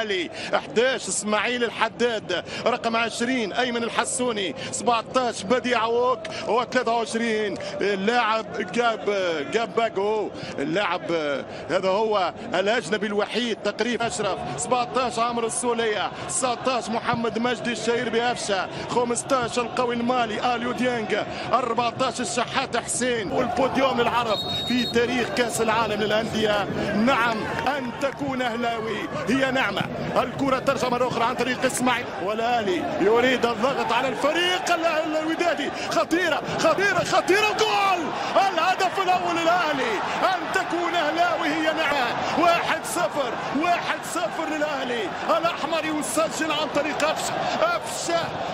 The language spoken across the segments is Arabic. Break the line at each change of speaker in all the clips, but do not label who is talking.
11 اسماعيل الحداد، رقم 20 ايمن الحسوني، 17 بديع عوك، و23 اللاعب جاب باجو. اللاعب هذا هو الاجنبي الوحيد تقريبا اشرف. 17 عمرو السوليه، 19 محمد مجدي الشهير بافشه، 15 القوي المالي اليو ديانج، 14 الشحات حسين. والبوديوم للعرب في تاريخ كاس العالم للانديه. نعم، ان تكون اهلاوي هي نعمه. الكرة ترجع مرة أخرى عن طريق إسماعيل، والآلي يريد الضغط على الفريق الودادي. خطيرة خطيرة خطيرة، جول! الهدف الأول للأهلي. أن تكون أهلاوي هي نعمة. 1-0 1-0 للأهلي. الأحمر يسجل عن طريق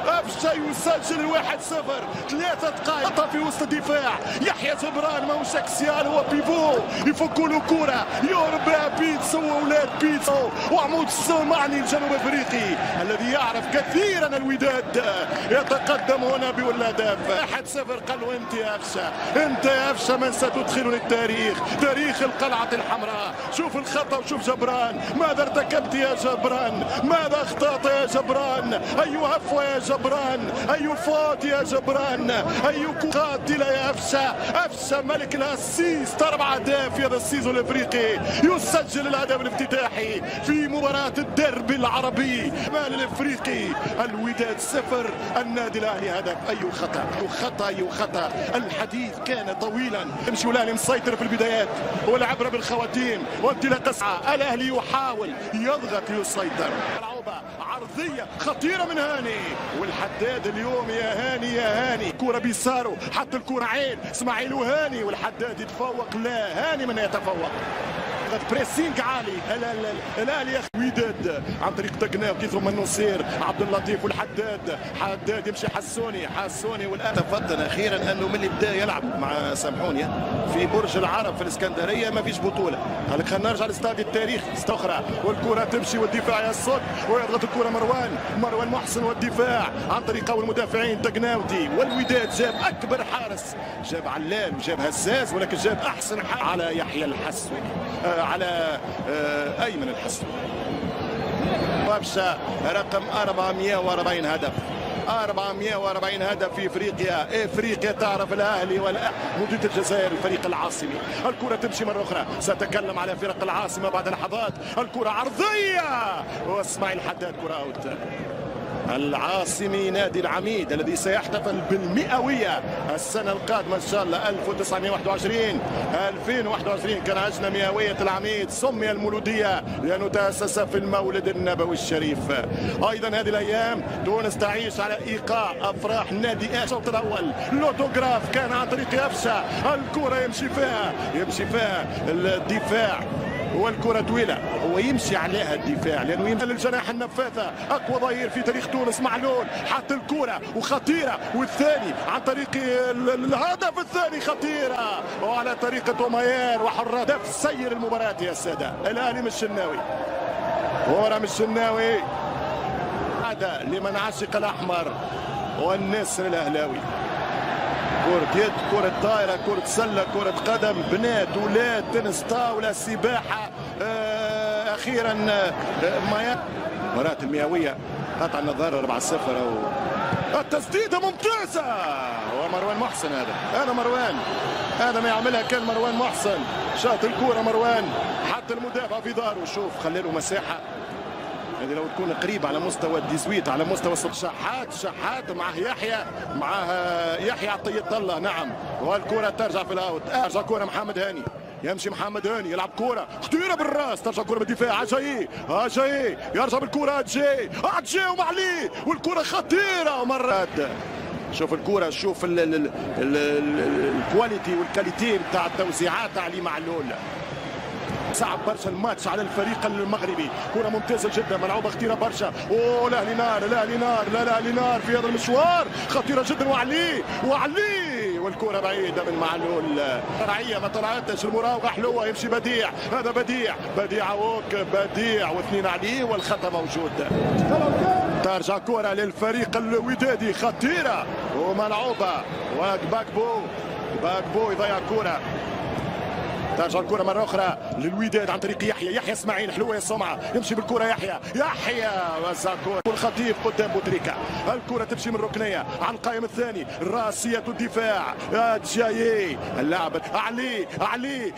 أفشة يسجل 1-0. 3 دقائق في وسط الدفاع. يحيى جبران ماهوش اكسيال، هو بيفو، يفكوا له كرة يهرب بها بيتسو وأولاد بيتسو وعمود الصومالي الجنوب افريقي الذي يعرف كثيرا الوداد يتقدم هنا بالاهداف. 1-0. قالوا انت يا افشه، انت يا افشه من ستدخلني التاريخ، تاريخ القلعه الحمراء. شوف الخطا وشوف جبران، ماذا ارتكبت يا جبران؟ ماذا اخطات يا جبران؟ اي هفوه يا جبران، اي فوت يا جبران، اي قاتله يا افشه. افشه ملك الاسيست، 4 اهداف في هذا السيزون الافريقي. يسجل الهدف الافتتاحي في مباراة الدربي العربي مال الافريقي. الوداد 0 النادي الاهلي هدف. اي خطا اي خطا. الحديث كان طويلا. يمشي الاهلي مسيطر في البدايات والعبره بالخواتيم وانطلاق اسعى. الاهلي يحاول يضغط يسيطر. العوبه عرضيه خطيره من هاني، والحداد اليوم يا هاني يا هاني. كوره بيسارو، حط الكوره عين اسماعيل وهاني، والحداد يتفوق. لا، هاني من يتفوق. بريسينج عالي. الاهلي ياخذ وداد عن طريق تقناوي ثم النصير عبد اللطيف والحداد. حداد يمشي حسوني والان تفضل اخيرا انه من اللي بدا يلعب مع سامحوني في برج العرب في الاسكندريه ما فيش بطوله. قال لك خلينا نرجع لاستاد التاريخ اخرى، والكره تمشي والدفاع يصد ويضغط الكره مروان محسن، والدفاع عن طريق اول المدافعين تقناوتي. والوداد جاب اكبر حارس، جاب علال وجاب هزاز، ولكن جاب احسن حارس على يحيى الحسوني، على ايمن الحسن. وابشا رقم 440 هدف، 440 هدف في افريقيا تعرف الاهلي مديرية الجزائر الفريق العاصمي. الكره تمشي مره اخرى، ساتكلم على فرق العاصمه بعد لحظات. الكره عرضيه واسماعيل حداد، كره اوت. العاصمي نادي العميد الذي سيحتفل بالمئوية السنة القادمة إن شاء الله. 2021 كان عشنا مئوية العميد. سمي المولودية لأنه تأسس في المولد النبوي الشريف. أيضا هذه الأيام تونس تعيش على إيقاع أفراح نادي الشوط الأول. لوتوغراف كان عن طريق أفشة، الكرة يمشي فيها الدفاع، والكرة طويلة هو يمشي عليها الدفاع لأنه يمشي للجناح النفاثة. أقوى ظهير في تاريخ تونس معلول، حط الكرة وخطيرة، والثاني عن طريق الهدف الثاني خطيرة وعلى طريقة أوماير وحراس. هدف سير المباراة يا سادة. الأهلي مش الشناوي، ورا مش الشناوي. هذا لمن عشق الأحمر والنسر الأهلاوي. كرة يد، كرة طائرة، كرة سلة، كرة قدم، بنات ولاد، تنس طاولة، سباحة. أخيرا مباراة المئوية قطع النظر 4-0. التسديدة ممتازة، ومروان محسن. هذا مروان، هذا ما يعملها كان مروان محسن. شاط الكرة مروان، حتى المدافع في ظهره. شوف خلي له مساحة. هذه لو تكون قريبة على مستوى الديزويت، على مستوى شحات معاه يحيى عطية الله. نعم، والكرة ترجع في الاوت. ترجع كرة محمد هاني، يمشي محمد هاني يلعب كرة خطيرة بالراس، ترجع كرة بالدفاع. اجاي يرجع بالكرة. اجاي ومعليه، والكرة خطيرة مرات. شوف الكرة، شوف الكواليتي والكاليتي بتاع التوزيعات علي معلول. صعب برشا الماتش على الفريق المغربي. كرة ممتازة جدا، ملعوبة خطيرة برشا. الاهلي نار، الاهلي نار في هذا المشوار، خطيرة جدا. وعلي والكرة بعيدة من معلول. فرعية ما طلعتش، المراوغة حلوة. يمشي بديع، هذا بديع عوك، واثنين عليه، والخطأ موجود. ترجع كرة للفريق الودادي خطيرة وملعوبة، وباكبو يضيع كرة. ترجع الكره مره اخرى للوداد عن طريق يحيى اسماعيل، حلوه يا سمعه، يمشي بالكره يحيى وزع الكره والخطيب قدام بوتريكا. الكره تمشي من ركنيه على القائم الثاني، راسيه الدفاع جاي اللاعب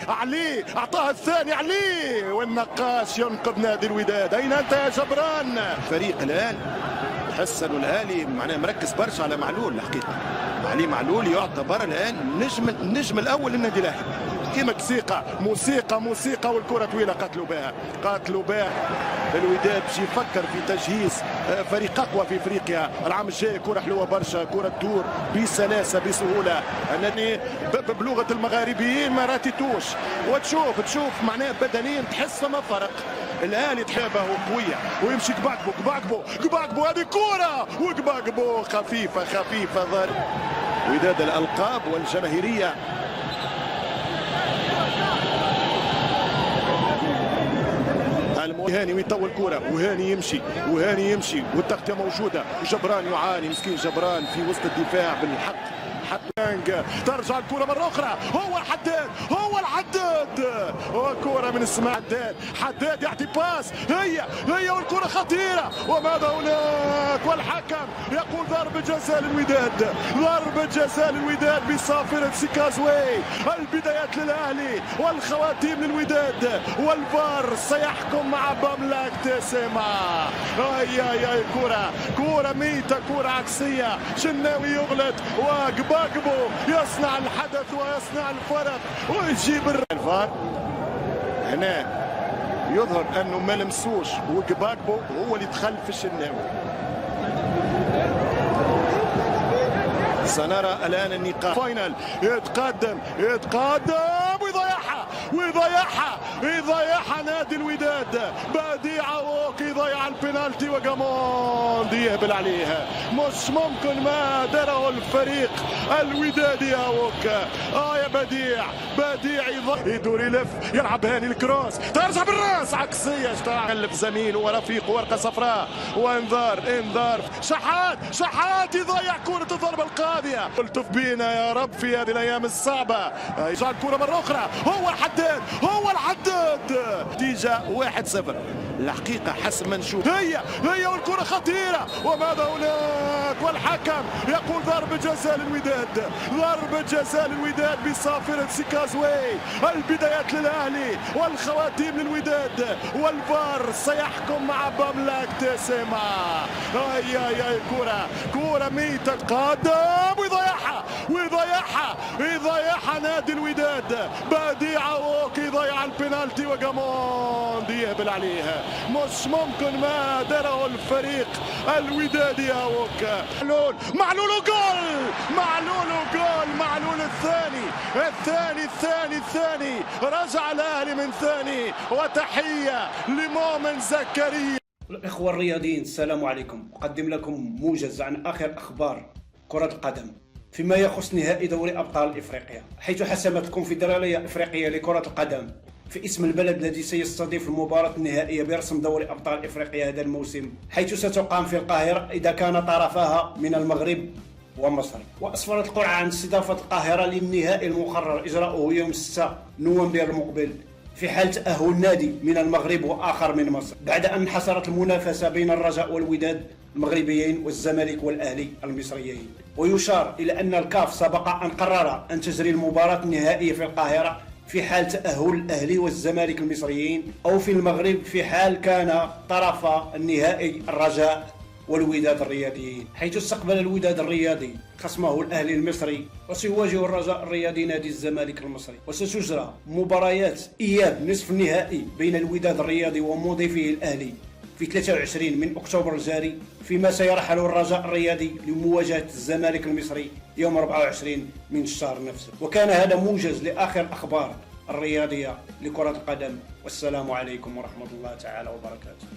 علي اعطاها الثاني علي، والنقاش ينقذ نادي الوداد. اين انت يا جبران؟ فريق الان حس انه الاهلي معناه مركز برشا على معلول. الحقيقه علي معلول يعتبر الان النجم الاول للنادي الاهلي. كيما موسيقى والكره طويله قاتلوا بها. الوداد باش يفكر في تجهيز فريق اقوى في افريقيا العام الجاي. كره حلوه برشا، كره تدور بسلاسه بسهوله، انني بلغه المغاربيين ما راتيتوش. وتشوف معناه بدنيا تحس فما فرق. الاهلي تحابه قويه ويمشي كباكبو هذه كوره وكباكبو خفيفه ضارب. وداد الالقاب والجماهيريه هاني ويطول كوره وهاني يمشي والتغطيه موجوده وجبران يعاني، مسكين جبران في وسط الدفاع بالحق. ترجع الكرة مرة أخرى، هو الحداد وكرة من اسماعيل حداد يعطي باس، هي والكرة خطيرة، وماذا هناك؟ والحكم يقول ضربة جزاء للوداد بصافرة سيكازوي. البدايات للأهلي والخواتيم للوداد، والفار سيحكم مع باملاك تسمع. هي كرة ميتة، كرة عكسية، شناوي يغلط وقباقبو يصنع الحدث ويصنع الفرق ويجيب الفار. هنا يظهر انه ما لمسوش وقباقبو هو اللي دخل في الشناوي. سنرى الان النقاط. فاينل يتقدم ويضيعها نادي الوداد. بديع ووك يضيع البنالتي وجاموند يهبل عليها. مش ممكن ما داره الفريق الودادي يا ووك. يا بديع يدور يلف يلعب هاني الكروس، ترجع بالراس عكسيه، يغلب زميله ورفيقه ورقه صفراء وانذار. شحات يضيع كرة الضربة القاضية. الطف بينا يا رب في هذه الايام الصعبة. يرجع الكرة مرة اخرى، هو الحداد نتيجة 1-0. الحقيقة حسب ما نشوف هي والكرة خطيرة، وماذا هناك؟ والحكم يقول ضربة جزاء للوداد بصافرة سيكازوي. البدايات للأهلي والخواتيم للوداد، والفار سيحكم مع باملاك تسمع. هي كرة ميتة قدام ويضيعها نادي الوداد. بديع ووك يضيع البنالتي وجاموند يهبل عليها. مش ممكن ما داره الفريق الودادي يا ووك. معلول الثاني رجع الاهلي من ثاني. وتحيه لمؤمن زكريا.
الإخوة الرياضيين السلام عليكم. أقدم لكم موجز عن آخر أخبار كرة القدم فيما يخص نهائي دوري أبطال إفريقيا، حيث حسمت الكونفدرالية الإفريقية لكرة القدم في اسم البلد الذي سيستضيف المباراة النهائية برسم دوري أبطال إفريقيا هذا الموسم، حيث ستقام في القاهرة إذا كان طرفها من المغرب ومصر. وأسفرت القرعة عن استضافة القاهرة للنهائي المقرر إجراؤه يوم 6 نوفمبر المقبل في حال تأهل نادي من المغرب وآخر من مصر، بعد أن انحصرت المنافسة بين الرجاء والوداد المغربيين والزمالك والأهلي المصريين. ويشار إلى أن الكاف سبق أن قرر أن تجري المباراة النهائية في القاهرة في حال تأهل الأهلي والزمالك المصريين، أو في المغرب في حال كان طرف النهائي الرجاء والوداد الرياضيين، حيث استقبل الوداد الرياضي خصمه الأهلي المصري، وسيواجه الرجاء الرياضي نادي الزمالك المصري. وستجرى مباريات إياب نصف النهائي بين الوداد الرياضي ومضيفه الأهلي في 23 من أكتوبر الجاري، فيما سيرحل الرجاء الرياضي لمواجهة الزمالك المصري يوم 24 من الشهر نفسه. وكان هذا موجز لآخر أخبار الرياضية لكرة القدم، والسلام عليكم ورحمة الله تعالى وبركاته.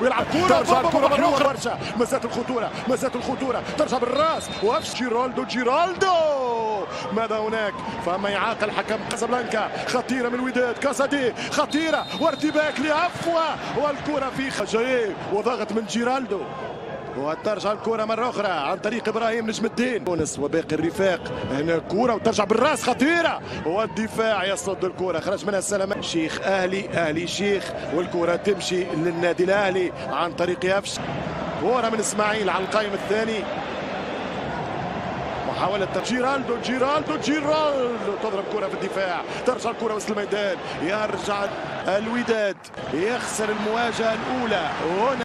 ويلعب كرة ترجع الكرة مرة أخرى برشا مازالت الخطورة ترجع بالراس وقفش جيرالدو ماذا هناك فما يعاقل حكم كازابلانكا خطيرة من الوداد كاسادي خطيرة وارتباك لعفوة والكرة في جاي وضغط من جيرالدو وترجع الكرة مرة أخرى عن طريق إبراهيم نجم الدين تونس وباقي الرفاق هنا كرة وترجع بالراس خطيرة والدفاع يصد الكرة خرج منها السلامة شيخ أهلي شيخ والكرة تمشي للنادي الأهلي عن طريق يافش كرة من إسماعيل على القائم الثاني محاولة جيرالدو تضرب كرة في الدفاع ترجع الكرة وسط الميدان يرجع الوداد يخسر المواجهة الأولى هنا